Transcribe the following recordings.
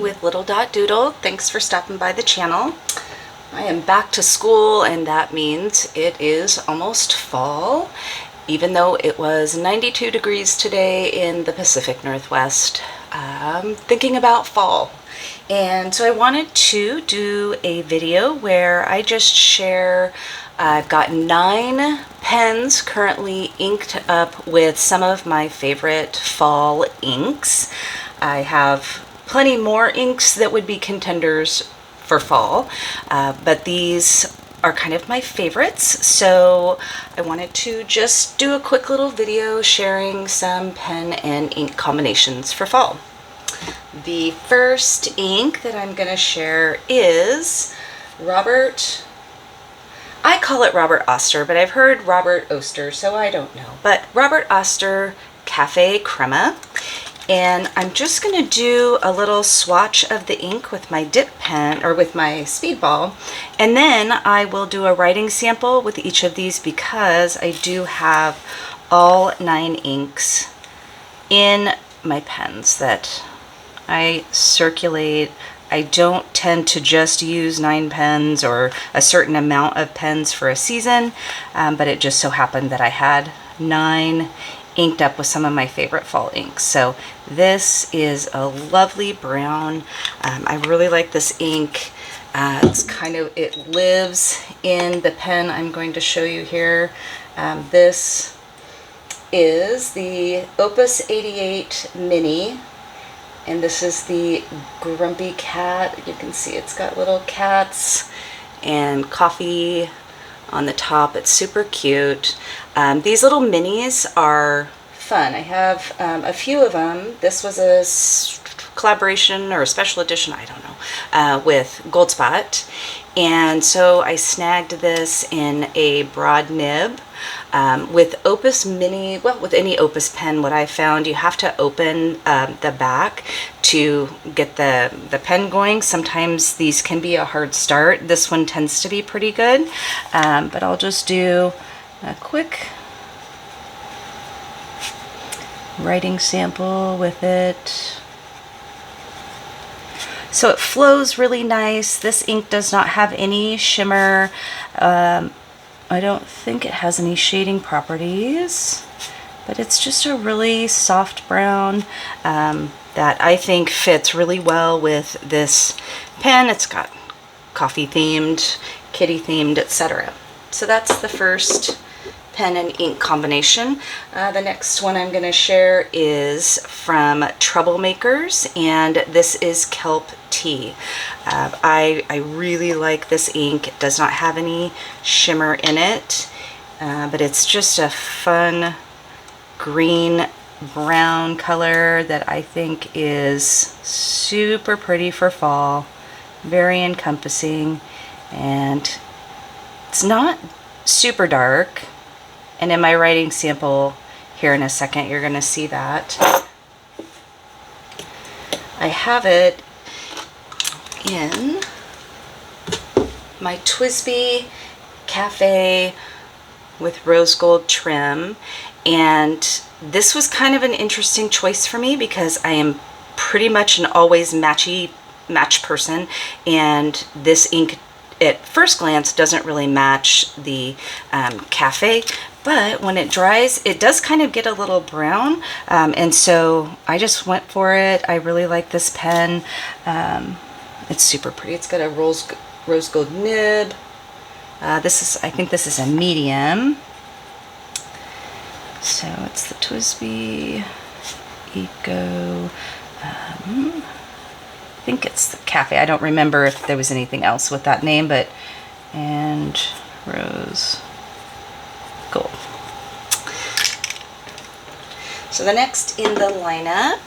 with lidl.doodle. Thanks for stopping by the channel. I am back to school, and that means it is almost fall, even though it was 92 degrees today in the Pacific Northwest. Thinking about fall. And so I wanted to do a video where I just share, I've got 9 pens currently inked up with some of my favorite fall inks. I have plenty more inks that would be contenders for fall, but these are kind of my favorites, so I wanted to just do a quick little video sharing some pen and ink combinations for fall. The first ink that I'm going to share is I call it Robert Oster, but I've heard Robert Oster, so I don't know. But Robert Oster Cafe Crema. And I'm just going to do a little swatch of the ink with my dip pen, or with my speedball. And then I will do a writing sample with each of these because I do have all 9 inks in my pens that I circulate. I don't tend to just use 9 pens or a certain amount of pens for a season, but it just so happened that I had 9 inked up with some of my favorite fall inks. So this is a lovely brown. I really like this ink. It lives in the pen I'm going to show you here. This is the Opus 88 Mini. And this is the Grumpy Cat. You can see it's got little cats and coffee on the top. It's super cute. These little minis are fun. I have a few of them. This was a collaboration or a special edition, I don't know, with Goldspot. And so I snagged this in a broad nib. With Opus Mini, well, with any Opus pen, what I found, you have to open the back to get the pen going. Sometimes these can be a hard start. This one tends to be pretty good, but I'll just do a quick writing sample with it. So it flows really nice. This ink does not have any shimmer. I don't think it has any shading properties, but it's just a really soft brown that I think fits really well with this pen. It's got coffee themed, kitty themed, etc. So that's the first pen and ink combination. The next one I'm going to share is from Troublemakers, and this is Kelp Tea. I really like this ink. It does not have any shimmer in it, but it's just a fun green brown color that I think is super pretty for fall, very encompassing, and it's not super dark. And in my writing sample here in a second, you're going to see that. I have it in my Twisp Cafe with rose gold trim. And this was kind of an interesting choice for me because I am pretty much an always match person. And this ink at first glance doesn't really match the Cafe. But when it dries, it does kind of get a little brown, and so I just went for it. I really like this pen. It's super pretty. It's got a rose gold nib. I think this is a medium. So it's the Twisp Eco. I think it's the Cafe. I don't remember if there was anything else with that name, and rose gold. So the next in the lineup,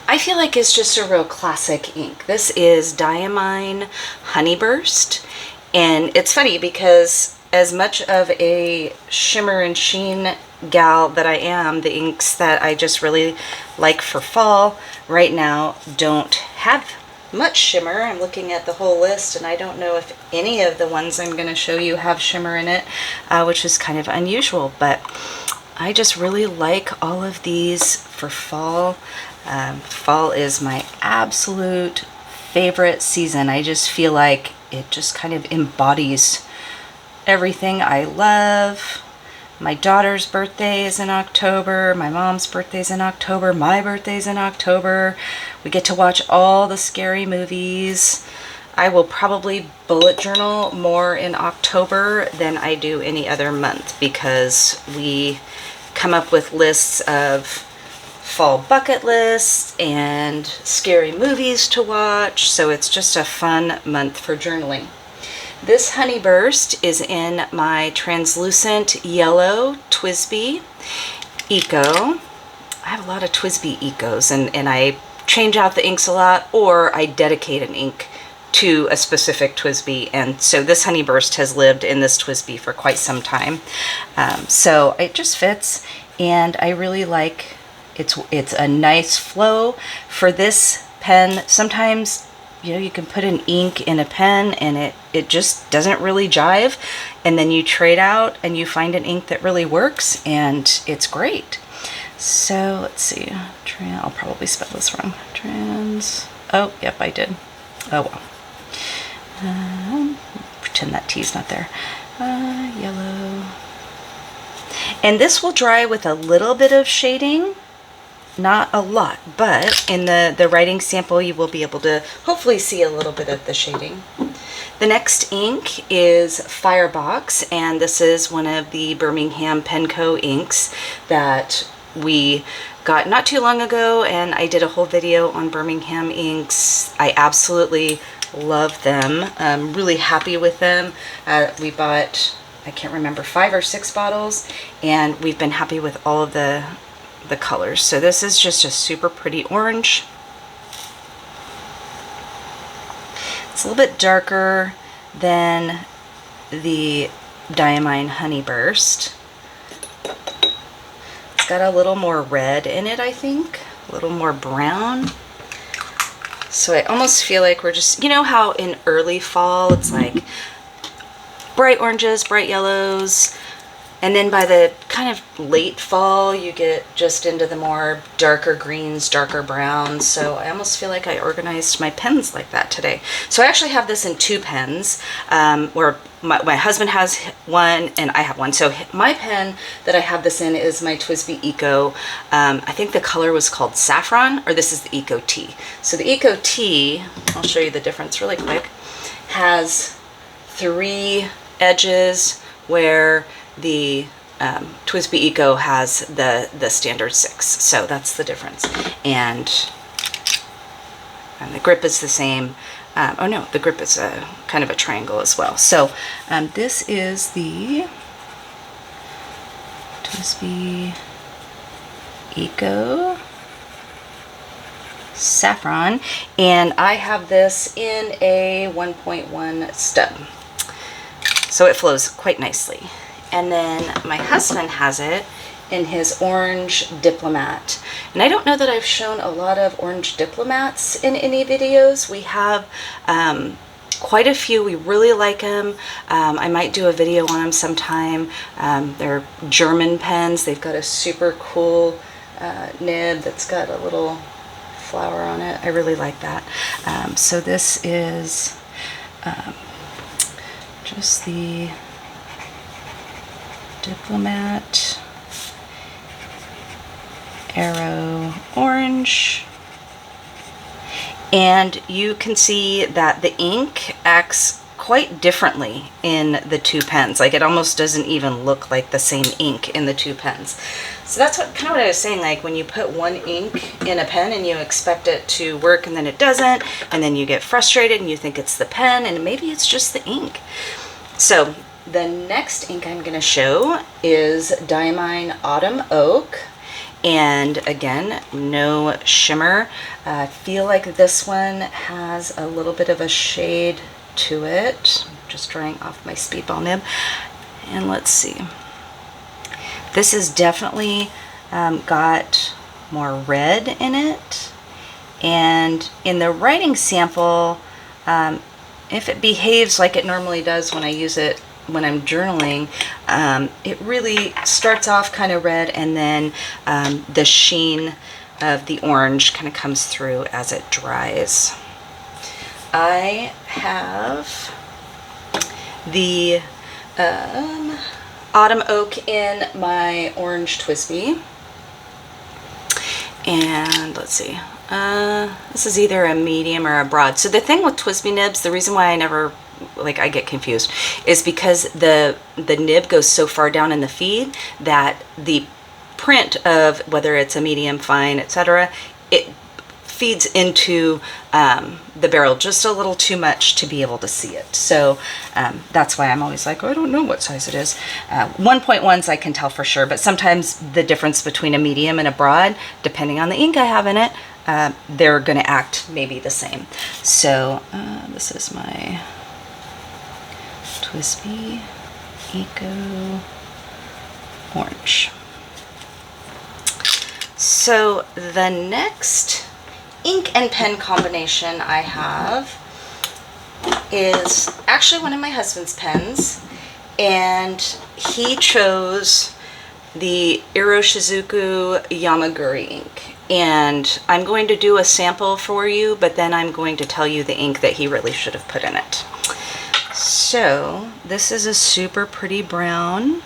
I feel like is just a real classic ink. This is Diamine Honeyburst, and it's funny because as much of a shimmer and sheen gal that I am, the inks that I just really like for fall right now don't have much shimmer. I'm looking at the whole list and I don't know if any of the ones I'm going to show you have shimmer in it, which is kind of unusual, but I just really like all of these for fall. Fall is my absolute favorite season. I just feel like it just kind of embodies everything I love. My daughter's birthday is in October. My mom's birthday's in October. My birthday's in October. We get to watch all the scary movies. I will probably bullet journal more in October than I do any other month because we come up with lists of fall bucket lists and scary movies to watch. So it's just a fun month for journaling. This Honey Burst is in my translucent yellow Twisp Eco. I have a lot of Twisp Ecos and I change out the inks a lot, or I dedicate an ink to a specific Twisp, and so this Honey Burst has lived in this Twisp for quite some time. So it just fits, and I really like it's a nice flow for this pen. Sometimes, you know, you can put an ink in a pen and it just doesn't really jive, and then you trade out and you find an ink that really works, and it's great. So let's see, I'll probably spell this wrong. Oh, yep, I did. Oh well. Pretend that T's not there. Yellow. And this will dry with a little bit of shading, not a lot, but in the writing sample you will be able to hopefully see a little bit of the shading. The next ink is Firebox, and this is one of the Birmingham Penco inks that we got not too long ago, and I did a whole video on Birmingham inks. I absolutely love them. I'm really happy with them. We bought, I can't remember, 5 or 6 bottles, and we've been happy with all of the colors. So this is just a super pretty orange. It's a little bit darker than the Diamine Honey Burst. It's got a little more red in it, I think, a little more brown. So I almost feel like we're just, you know how in early fall it's like bright oranges, bright yellows, and then by the kind of late fall you get just into the more darker greens, darker browns. So I almost feel like I organized my pens like that today. So I actually have this in 2 pens, where my husband has one and I have one. So my pen that I have this in is my Twisp Eco. I think the color was called Saffron, or this is the Eco T. So the Eco T, I'll show you the difference really quick, has 3 edges where the Twisp Eco has the standard 6. So that's the difference. And the grip is the same. Oh no, the grip is a kind of a triangle as well. So this is the Twisp Eco Saffron, and I have this in a 1.1 stub. So it flows quite nicely. And then my husband has it in his orange Diplomat. And I don't know that I've shown a lot of orange Diplomats in any videos. We have quite a few. We really like them. I might do a video on them sometime. They're German pens. They've got a super cool nib that's got a little flower on it. I really like that. So this is just the Diplomat Arrow Orange, and you can see that the ink acts quite differently in the 2 pens. Like, it almost doesn't even look like the same ink in the 2 pens. So that's kind of what I was saying, like when you put one ink in a pen and you expect it to work and then it doesn't, and then you get frustrated and you think it's the pen and maybe it's just the ink. So the next ink I'm going to show is Diamine Autumn Oak, and again, no shimmer. I feel like this one has a little bit of a shade to it. I'm just drying off my speedball nib, and let's see. This is definitely got more red in it, and in the writing sample, if it behaves like it normally does when I use it when I'm journaling, it really starts off kind of red, and then the sheen of the orange kind of comes through as it dries. I have the Autumn Oak in my orange Twisp. And let's see, this is either a medium or a broad. So the thing with Twisp nibs, the reason why I get confused is because the nib goes so far down in the feed that the print of whether it's a medium, fine, etc., it feeds into the barrel just a little too much to be able to see it. So that's why I'm always like, oh, I don't know what size it is. 1.1s I can tell for sure, but sometimes the difference between a medium and a broad, depending on the ink I have in it, they're going to act maybe the same. So this is my Twisp Eco Orange. So the next ink and pen combination I have is actually one of my husband's pens, and he chose the Iros Shizuku Yamaguri ink. And I'm going to do a sample for you, but then I'm going to tell you the ink that he really should have put in it. So this is a super pretty brown.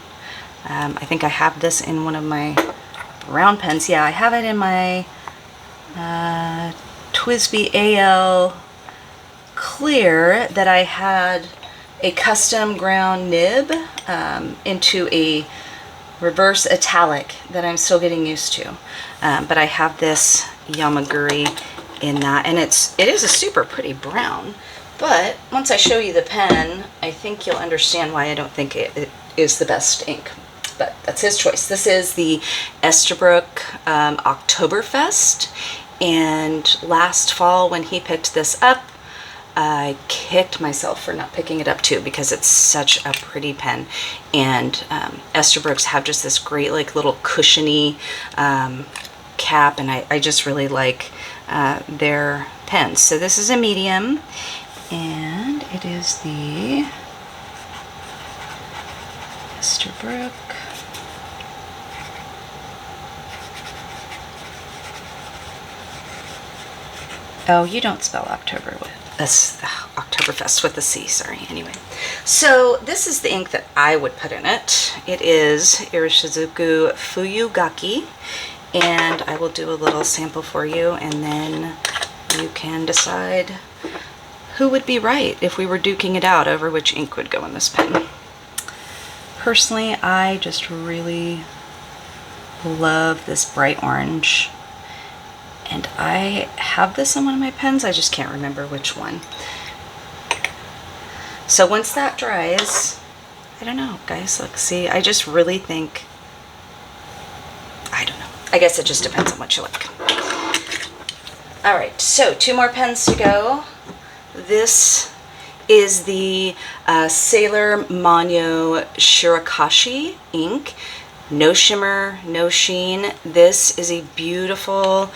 I think I have this in one of my brown pens. Yeah, I have it in my Twisp AL clear that I had a custom ground nib into a reverse italic that I'm still getting used to. But I have this Yamaguri in that, and it is a super pretty brown. But once I show you the pen, I think you'll understand why I don't think it is the best ink. But that's his choice. This is the Estabrook Oktoberfest. And last fall when he picked this up, I kicked myself for not picking it up too, because it's such a pretty pen. And Estabrooks have just this great like little cushiony cap, and I just really like their pens. So this is a medium, and it is the Estabrook. Oh, you don't spell October with this, Oktoberfest with a C, sorry. Anyway, so this is the ink that I would put in it. It is Iros Shizuku Fuyugaki, and I will do a little sample for you, and then you can decide who would be right if we were duking it out over which ink would go in this pen. Personally, I just really love this bright orange. And I have this in one of my pens, I just can't remember which one. So once that dries, I don't know, guys, look, see, I just really think, I don't know. I guess it just depends on what you like. All right, so 2 more pens to go. This is the Sailor Mano Shirakashi ink. No shimmer, no sheen. This is a beautiful,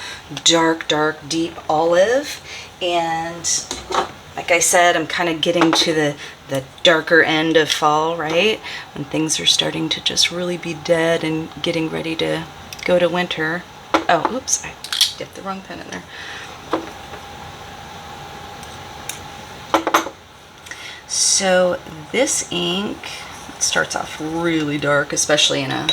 dark, deep olive. And like I said, I'm kind of getting to the darker end of fall, right? When things are starting to just really be dead and getting ready to go to winter. Oh, oops, I dipped the wrong pen in there. So this ink, it starts off really dark, especially in a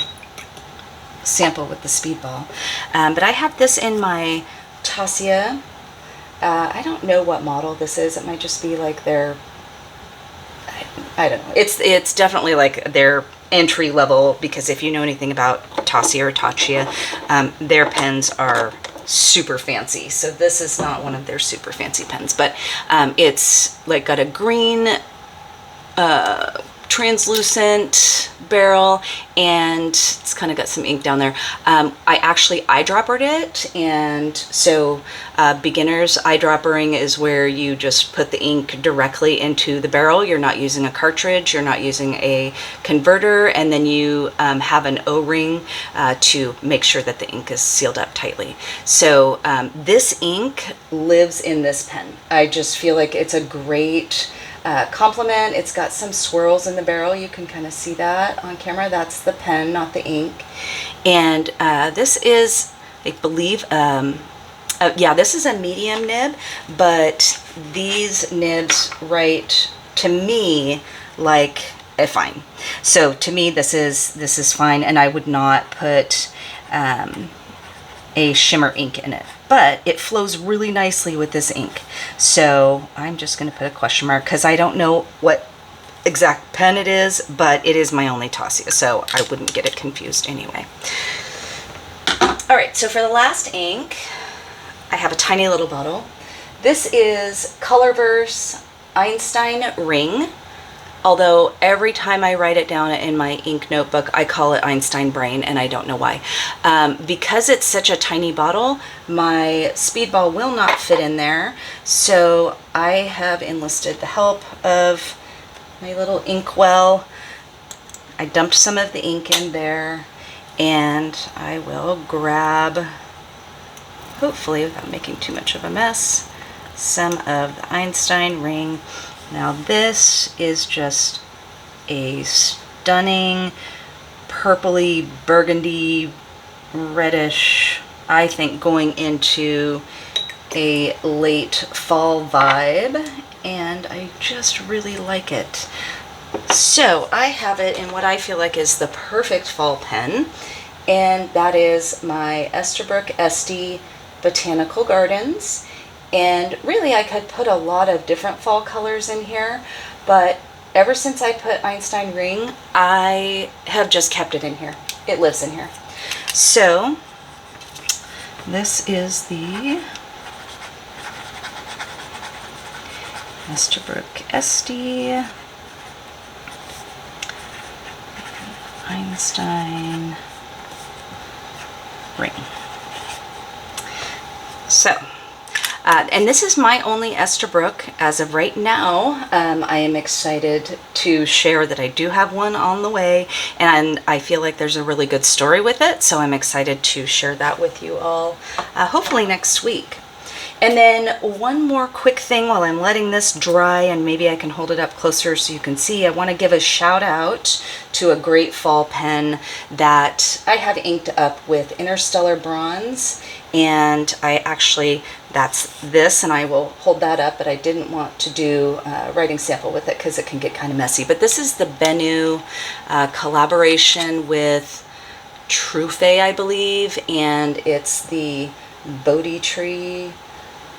sample with the speedball. But I have this in my Tasia. I don't know what model this is. It might just be like their, I don't know. It's definitely like their entry level, because if you know anything about Tasia or Tasia, their pens are super fancy. So this is not one of their super fancy pens, but it's like got a green translucent barrel, and it's kind of got some ink down there. I actually eyedroppered it, and so beginners eyedroppering is where you just put the ink directly into the barrel. You're not using a cartridge, you're not using a converter, and then you have an O-ring to make sure that the ink is sealed up tightly. So this ink lives in this pen. I just feel like it's a great complement. It's got some swirls in the barrel. You can kind of see that on camera. That's the pen, not the ink. And this is, I believe, a Yeah, this is a medium nib, but these nibs write to me like a fine. So to me, this is fine, and I would not put a shimmer ink in it, but it flows really nicely with this ink. So I'm just going to put a question mark because I don't know what exact pen it is, but it is my only Tasia, so I wouldn't get it confused anyway. All right, so for the last ink, I have a tiny little bottle. This is Colorverse Einstein Ring, although every time I write it down in my ink notebook, I call it Einstein Brain, and I don't know why. Because it's such a tiny bottle, my speedball will not fit in there, so I have enlisted the help of my little ink well. I dumped some of the ink in there, and I will grab, hopefully without making too much of a mess, some of the Einstein Ring. Now this is just a stunning purpley burgundy reddish, I think going into a late fall vibe, and I just really like it. So I have it in what I feel like is the perfect fall pen, and that is my Esterbrook Esty Botanical Gardens. And really I could put a lot of different fall colors in here, but ever since I put Einstein Ring, I have just kept it in here. It lives in here. So this is the Esterbrook Esty Einstein Ring. So and this is my only Esterbrook as of right now. I am excited to share that I do have one on the way, and I feel like there's a really good story with it, so I'm excited to share that with you all, hopefully next week. And then one more quick thing while I'm letting this dry, and maybe I can hold it up closer so you can see. I want to give a shout out to a great fall pen that I have inked up with Interstellar Bronze, and I actually, that's this, and I will hold that up, but I didn't want to do a writing sample with it because it can get kind of messy. But this is the Bennu collaboration with Trufe, I believe, and it's the Bodhi tree.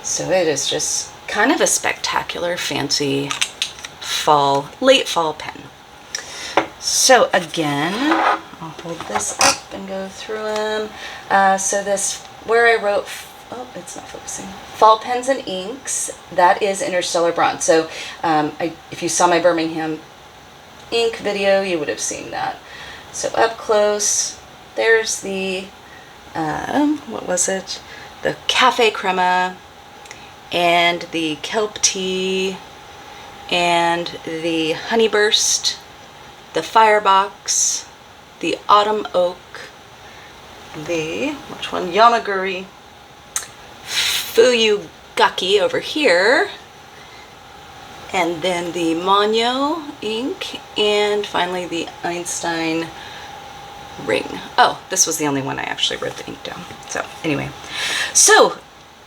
So it is just kind of a spectacular, fancy fall, late fall pen. So again, I'll hold this up and go through them. So this, where I wrote, oh, it's not focusing, fall pens and inks, that is Interstellar Bronze. So if you saw my Birmingham ink video, you would have seen that. So up close, there's the, what was it? The Cafe Crema, and the Kelp Tea, and the Honeyburst, the Firebox, the Autumn Oak, the, which one, Yamaguri, Fuyugaki over here, and then the Mano ink, and finally the Einstein Ring. Oh, this was the only one I actually wrote the ink down. So anyway, so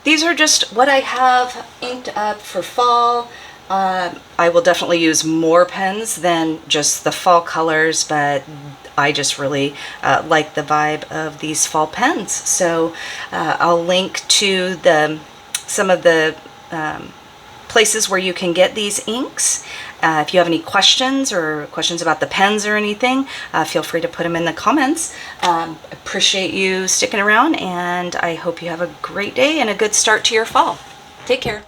these are just what I have inked up for fall. I will definitely use more pens than just the fall colors, but I just really like the vibe of these fall pens. So I'll link to some of the places where you can get these inks. If you have any questions or questions about the pens or anything, feel free to put them in the comments. Appreciate you sticking around, and I hope you have a great day and a good start to your fall. Take care.